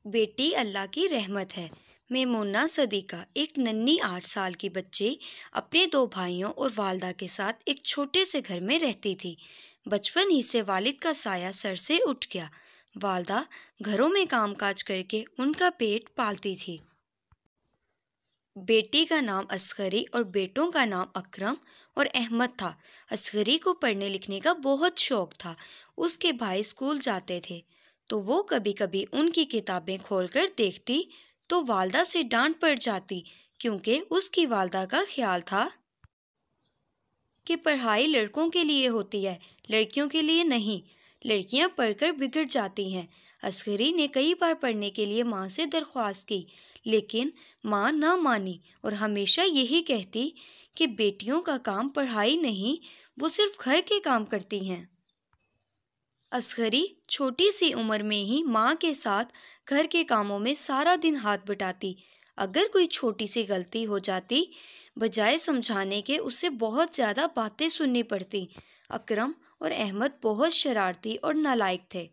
बेटी अल्लाह की रहमत है। मेमुन्ना सदीका एक नन्ही 8 साल की बच्ची अपने 2 भाइयों और वालदा के साथ एक छोटे से घर में रहती थी। बचपन ही से वालिद का साया सर से उठ गया। वालदा घरों में कामकाज करके उनका पेट पालती थी। बेटी का नाम असगरी और बेटों का नाम अकरम और अहमद था। असगरी को पढ़ने लिखने का बहुत शौक था। उसके भाई स्कूल जाते थे तो वो कभी कभी उनकी किताबें खोलकर देखती तो वालदा से डांट पड़ जाती, क्योंकि उसकी वालदा का ख्याल था कि पढ़ाई लड़कों के लिए होती है, लड़कियों के लिए नहीं। लड़कियां पढ़कर बिगड़ जाती हैं। असगरी ने कई बार पढ़ने के लिए माँ से दरख्वास्त की, लेकिन माँ ना मानी और हमेशा यही कहती कि बेटियों का काम पढ़ाई नहीं, वो सिर्फ घर के काम करती हैं। असगरी छोटी सी उम्र में ही माँ के साथ घर के कामों में सारा दिन हाथ बटाती। अगर कोई छोटी सी गलती हो जाती, बजाय समझाने के उसे बहुत ज़्यादा बातें सुननी पड़ती। अकरम और अहमद बहुत शरारती और नालायक थे।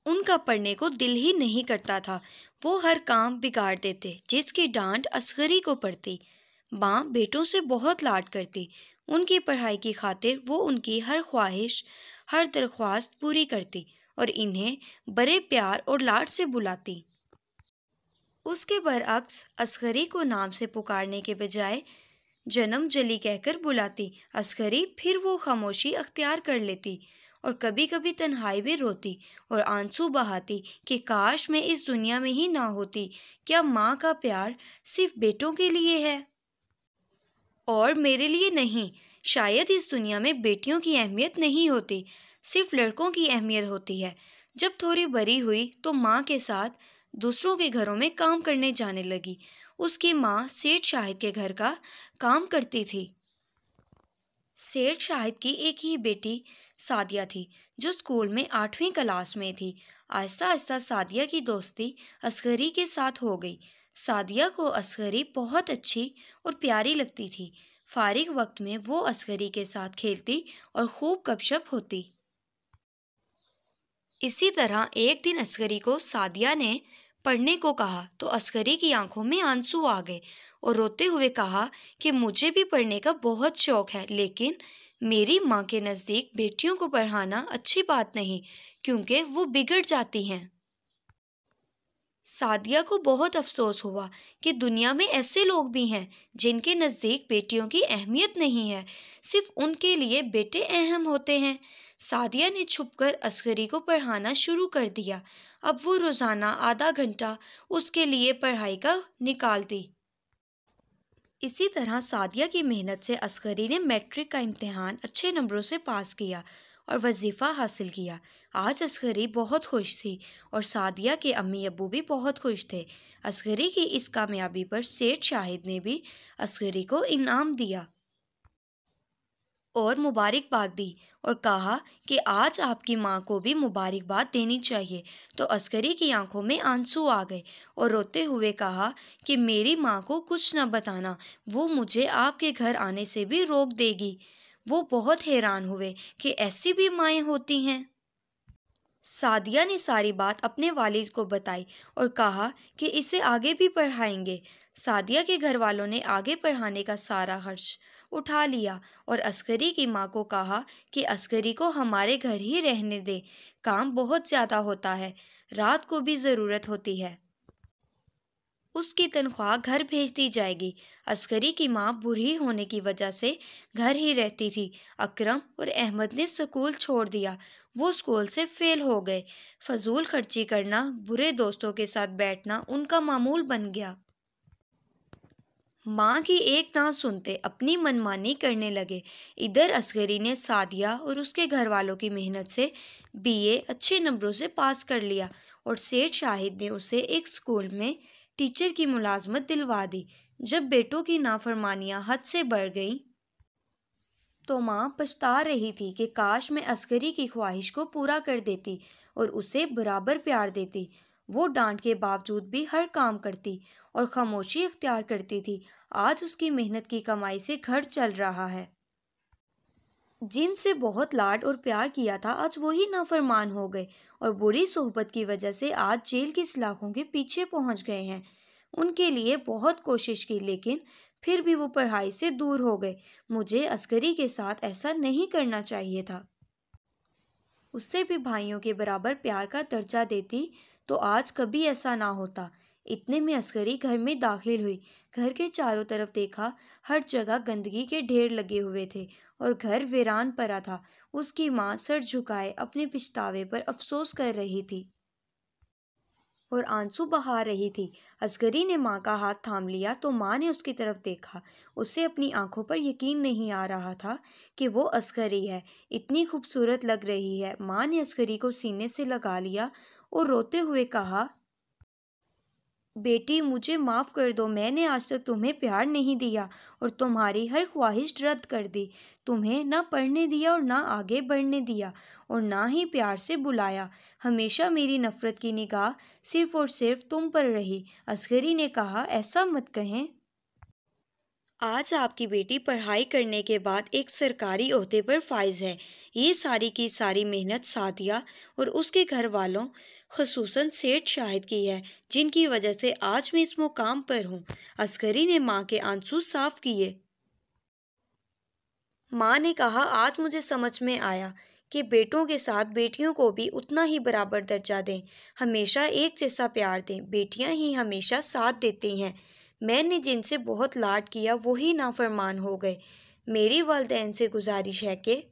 उनका पढ़ने को दिल ही नहीं करता था। वो हर काम बिगाड़ देते, जिसकी डांट असगरी को पड़ती। माँ बेटों से बहुत लाड करती। उनकी पढ़ाई की खातिर वो उनकी हर ख्वाहिश, हर दरख्वास्त पूरी करती और इन्हें बड़े प्यार और लाड से बुलाती। उसके बरअक्स असगरी को नाम से पुकारने के बजाय जन्म जली कहकर बुलाती। असगरी फिर वो खामोशी अख्तियार कर लेती और कभी कभी तन्हाई में रोती और आंसू बहाती कि काश मैं इस दुनिया में ही ना होती। क्या माँ का प्यार सिर्फ बेटों के लिए है और मेरे लिए नहीं? शायद इस दुनिया में बेटियों की अहमियत नहीं होती, सिर्फ लड़कों की अहमियत होती है। जब थोड़ी बड़ी हुई तो माँ के साथ दूसरों के घरों में काम करने जाने लगी। उसकी माँ सेठ शाहिद के घर का काम करती थी। सेठ शाहिद की एक ही बेटी सादिया थी, जो स्कूल में 8वीं क्लास में थी। आहिस्ता आहिस्ता सादिया की दोस्ती असगरी के साथ हो गई। सादिया को असगरी बहुत अच्छी और प्यारी लगती थी। फारिग वक्त में वो असगरी के साथ खेलती और खूब गपशप होती। इसी तरह एक दिन असगरी को सादिया ने पढ़ने को कहा तो असगरी की आंखों में आंसू आ गए और रोते हुए कहा कि मुझे भी पढ़ने का बहुत शौक है, लेकिन मेरी माँ के नज़दीक बेटियों को पढ़ाना अच्छी बात नहीं, क्योंकि वो बिगड़ जाती हैं। सादिया को बहुत अफसोस हुआ कि दुनिया में ऐसे लोग भी हैं जिनके नज़दीक बेटियों की अहमियत नहीं है, सिर्फ उनके लिए बेटे अहम होते हैं। सादिया ने छुपकर असगरी को पढ़ाना शुरू कर दिया। अब वो रोज़ाना आधा घंटा उसके लिए पढ़ाई का निकालती। इसी तरह सादिया की मेहनत से असगरी ने मैट्रिक का इम्तिहान अच्छे नंबरों से पास किया और वजीफ़ा हासिल किया। आज असगरी बहुत खुश थी और सादिया के अम्मी अब्बू भी बहुत खुश थे। असगरी की इस कामयाबी पर सेठ शाहिद ने भी असगरी को इनाम दिया और मुबारकबाद दी और कहा कि आज आपकी माँ को भी मुबारकबाद देनी चाहिए। तो असगरी की आंखों में आंसू आ गए और रोते हुए कहा कि मेरी माँ को कुछ न बताना, वो मुझे आपके घर आने से भी रोक देगी। वो बहुत हैरान हुए कि ऐसी भी माएँ होती हैं। सादिया ने सारी बात अपने वालिद को बताई और कहा कि इसे आगे भी पढ़ाएंगे। सादिया के घर वालों ने आगे पढ़ाने का सारा खर्च उठा लिया और असगरी की माँ को कहा कि असगरी को हमारे घर ही रहने दे, काम बहुत ज़्यादा होता है, रात को भी ज़रूरत होती है, उसकी तनख्वाह घर भेज दी जाएगी। असगरी की माँ बूढ़ी होने की वजह से घर ही रहती थी। अकरम और अहमद ने स्कूल छोड़ दिया। वो स्कूल से फेल हो गए। फजूल खर्ची करना, बुरे दोस्तों के साथ बैठना उनका मामूल बन गया। माँ की एक ना सुनते अपनी मनमानी करने लगे। इधर असगरी ने सादिया और उसके घर वालों की मेहनत से बीए अच्छे नंबरों से पास कर लिया और सेठ शाहिद ने उसे एक स्कूल में टीचर की मुलाजमत दिलवा दी। जब बेटों की नाफरमानियां हद से बढ़ गईं तो माँ पछता रही थी कि काश मैं असगरी की ख्वाहिश को पूरा कर देती और उसे बराबर प्यार देती। वो डांट के बावजूद भी हर काम करती और खामोशी अख्तियार करती थी। आज उसकी मेहनत की कमाई से घर चल रहा है। जिनसे बहुत लाड और प्यार किया था आज वही नाफरमान हो गए और बुरी सोहबत की वजह से आज जेल की सलाखों के पीछे पहुंच गए हैं। उनके लिए बहुत कोशिश की लेकिन फिर भी वो पढ़ाई से दूर हो गए। मुझे अस्करी के साथ ऐसा नहीं करना चाहिए था। उससे भी भाइयों के बराबर प्यार का दर्जा देती तो आज कभी ऐसा ना होता। इतने में अस्करी घर में दाखिल हुई। घर के चारों तरफ देखा, हर जगह गंदगी के ढेर लगे हुए थे और घर वीरान पड़ा था। उसकी माँ सर झुकाए अपने पछतावे पर अफसोस कर रही थी और आंसू बहा रही थी। असगरी ने माँ का हाथ थाम लिया तो माँ ने उसकी तरफ देखा। उसे अपनी आंखों पर यकीन नहीं आ रहा था कि वो असगरी है। इतनी खूबसूरत लग रही है। माँ ने असगरी को सीने से लगा लिया और रोते हुए कहा, बेटी मुझे माफ़ कर दो। मैंने आज तक तुम्हें प्यार नहीं दिया और तुम्हारी हर ख्वाहिश रद्द कर दी। तुम्हें ना पढ़ने दिया और ना आगे बढ़ने दिया और ना ही प्यार से बुलाया। हमेशा मेरी नफ़रत की निगाह सिर्फ़ और सिर्फ तुम पर रही। असगरी ने कहा, ऐसा मत कहें। आज आपकी बेटी पढ़ाई करने के बाद एक सरकारी ओहदे पर फाइज है। ये सारी की सारी मेहनत सादिया और उसके घर वालों खसूसन सेठ शाहिद की है, जिनकी वजह से आज मैं इस मुकाम पर हूँ। अस्करी ने माँ के आंसू साफ किए। माँ ने कहा, आज मुझे समझ में आया कि बेटों के साथ बेटियों को भी उतना ही बराबर दर्जा दें, हमेशा एक जैसा प्यार दें। बेटियां ही हमेशा साथ देती हैं। मैंने जिनसे बहुत लाड किया वही नाफरमान हो गए। मेरी वालिदैन से गुजारिश है कि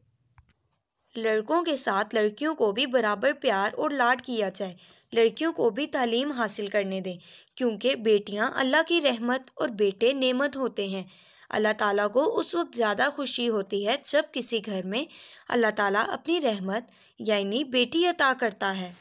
लड़कों के साथ लड़कियों को भी बराबर प्यार और लाड किया जाए। लड़कियों को भी तालीम हासिल करने दें, क्योंकि बेटियां अल्लाह की रहमत और बेटे नेमत होते हैं। अल्लाह ताला को उस वक्त ज़्यादा खुशी होती है जब किसी घर में अल्लाह ताला अपनी रहमत यानी बेटी अता करता है।